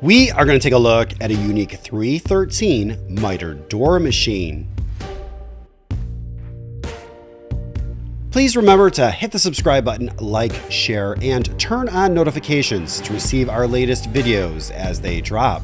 We are going to take a look at a unique 313 mitered door machine. Please remember to hit the subscribe button, like, share, and turn on notifications to receive our latest videos as they drop.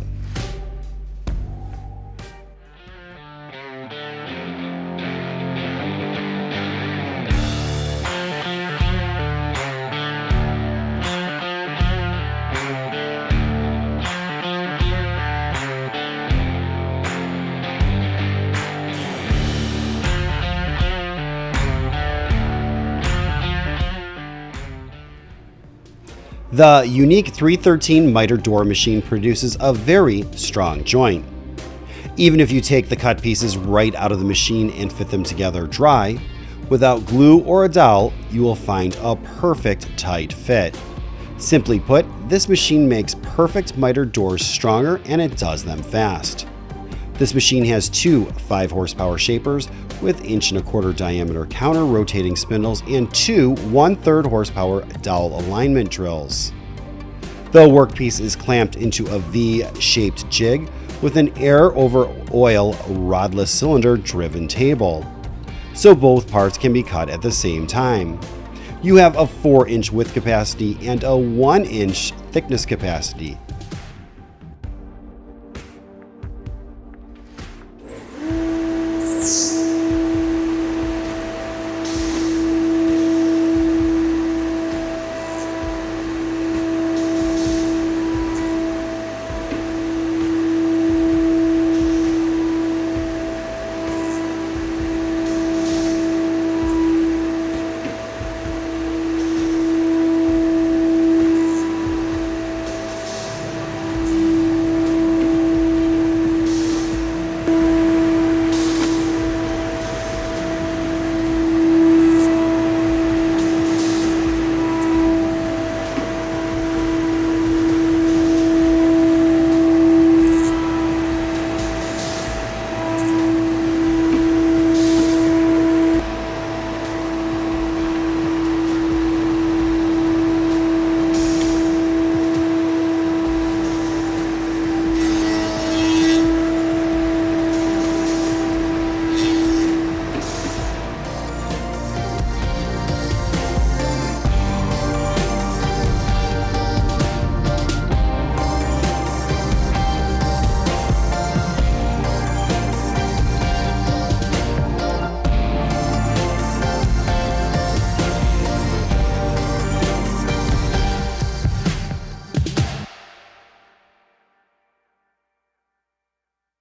The unique 313 mitered door machine produces a very strong joint. Even if you take the cut pieces right out of the machine and fit them together dry, without glue or a dowel, you will find a perfect tight fit. Simply put, this machine makes perfect mitered doors stronger, and it does them fast. This machine has two 5-horsepower shapers with 1.25" diameter counter rotating spindles and two 1/3 horsepower dowel alignment drills. The workpiece is clamped into a V-shaped jig with an air over oil rodless cylinder driven table, so both parts can be cut at the same time. You have a 4-inch width capacity and a 1-inch thickness capacity.